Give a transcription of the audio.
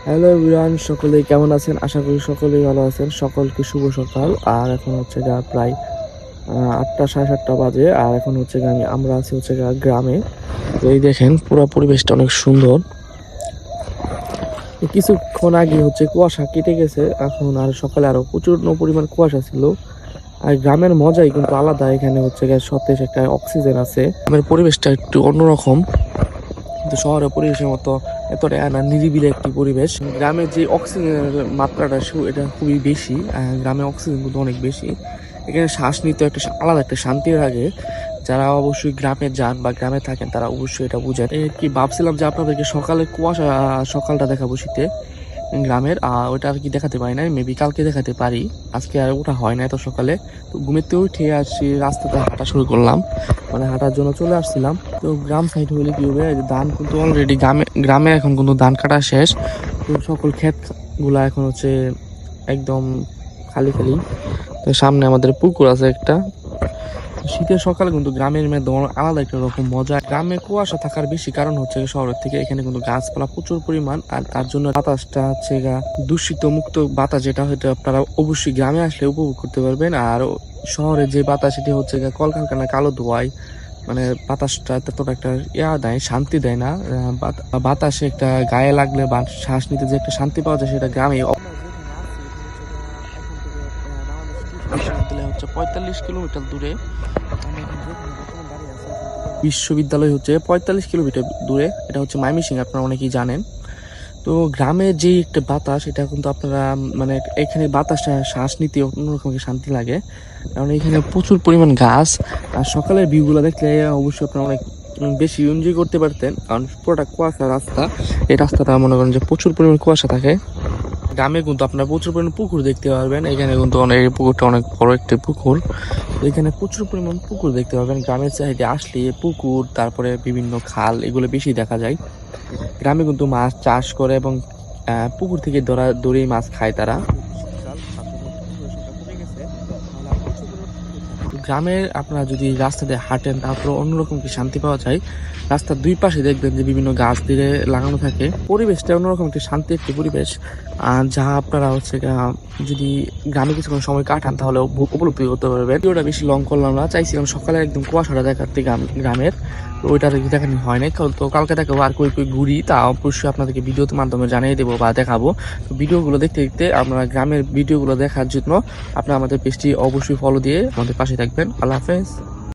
Hello everyone, সকলেই কেমন আছেন? আশা করি সকলেই ভালো আছেন। সকলকে শুভ সকাল। আর এখন হচ্ছে গা প্রায় 8টা 7:30 বাজে। আর এখন হচ্ছে গা আমরা আছি হচ্ছে গা গ্রামে। তো এই দেখেন পুরো পরিবেশটা অনেক সুন্দর। কিছুক্ষণ আগে হচ্ছে কুয়াশা কেটে গেছে, এখন আর সকালে আরো প্রচুর পরিমাণ কুয়াশা ছিল। আর গ্রামের মজাই কিন্তু আলাদা। এখানে হচ্ছে গা সতেজ একটা অক্সিজেন আছে। গ্রামের পরিবেশটা একটু অন্যরকম, কিন্তু শহরের পরিবেশের মতো এতটা না, নিরিবিলি একটি পরিবেশ। গ্রামের যে অক্সিজেনের মাত্রাটা এটা খুবই বেশি। গ্রামে অক্সিজেন কিন্তু অনেক বেশি। এখানে শ্বাস নিতে একটা আলাদা একটা শান্তি লাগে। যারা অবশ্যই গ্রামে যান বা গ্রামে থাকেন তারা অবশ্যই এটা বুঝেন। এই কি ভাবছিলাম যে আপনাদেরকে সকালে কুয়াশা সকালটা দেখাবো শীতে গ্রামের। ওইটা আর কি দেখাতে পারি না, মেবি কালকে দেখাতে পারি। আজকে আর ওটা হয় না এত সকালে। তো ঘুমেতে উঠে আসছি, রাস্তাতে হাঁটা শুরু করলাম, মানে হাঁটার জন্য চলে আসছিলাম। তো গ্রাম সাইড হলে কি হবে, ধান কিন্তু অলরেডি গ্রামে এখন কিন্তু ধান কাটা শেষ। তো সকল ক্ষেত গুলা এখন হচ্ছে একদম খালি খালি। তো সামনে আমাদের পুকুর আছে একটা। শীতের সকালে কিন্তু গ্রামের মধ্যে আলাদা একটা রকম মজা। গ্রামে কুয়াশা থাকার বেশি কারণ হচ্ছে শহরের থেকে এখানে কিন্তু গাছপালা প্রচুর পরিমাণ, আর তার জন্য বাতাসটা হচ্ছে দূষিত মুক্ত বাতাস, যেটা হয়তো আপনারা অবশ্যই গ্রামে আসলে উপভোগ করতে পারবেন। আর শহরে যে বাতাস সেটি হচ্ছে কলকারখানা কালো ধোঁয়ায়, মানে বাতাসটা ততটা একটা দেয়, শান্তি দেয় না। বাতাসে একটা গায়ে লাগলে বা শ্বাস নিতে যে একটা শান্তি পাওয়া যায় সেটা গ্রামে। হচ্ছে 45 কিলোমিটার দূরে। বিশ্ববিদ্যালয় হচ্ছে 45 কিলোমিটার দূরে। এটা হচ্ছে ময়মনসিংহ, আপনারা অনেকেই জানেন। তো গ্রামে যে একটা বাতাস, এটা কিন্তু আপনারা মানে এখানে বাতাসটা শ্বাস নিতে অন্যরকম শান্তি লাগে, কারণ এখানে প্রচুর পরিমাণ গাছ। আর সকালের ভিউগুলো দেখলে অবশ্যই আপনারা অনেক বেশি এনজয় করতে পারতেন, কারণ পুরোটা কুয়াশা রাস্তা। এই রাস্তাটা মনে করেন যে প্রচুর পরিমাণ কুয়াশা থাকে। গ্রামে কিন্তু আপনারা প্রচুর পরিমাণ পুকুর দেখতে পারবেন। এখানে কিন্তু এই পুকুরটা অনেক বড় একটি পুকুর। এখানে প্রচুর পরিমাণ পুকুর দেখতে পাবেন। গ্রামের সাইডে আসলে পুকুর, তারপরে বিভিন্ন খাল, এগুলো বেশি দেখা যায়। গ্রামে কিন্তু মাছ চাষ করে এবং পুকুর থেকে ধরেই মাছ খায় তারা। গ্রামের আপনারা যদি রাস্তা দিয়ে হাঁটেন তারপর অন্যরকম কি শান্তি পাওয়া যায়। রাস্তার দুই পাশে দেখবেন যে বিভিন্ন গাছ দিয়ে লাগানো থাকে। পরিবেশটা অন্যরকম একটি শান্তি একটি পরিবেশ, যা আপনারা হচ্ছে যদি গ্রামে কিছুক্ষণ সময় কাটান তাহলে উপলব্ধি করতে পারবেন। ভিডিওটা বেশি লং করলাম না, চাইছিলাম সকালে একদম কুয়াশাটা দেখাতে গ্রামের। তো ওইটা দেখানো হয় নাই। তো কালকে দেখাবো আর কই ঘুরি, তা অবশ্যই আপনাদেরকে ভিডিওর মাধ্যমে জানিয়ে দেবো বা দেখাবো। তো ভিডিওগুলো দেখতে দেখতে আমরা গ্রামের ভিডিওগুলো দেখার জন্য আপনারা আমাদের পেজটি অবশ্যই ফলো দিয়ে আমাদের পাশে থাকবেন। আল্লাহ হাফেজ।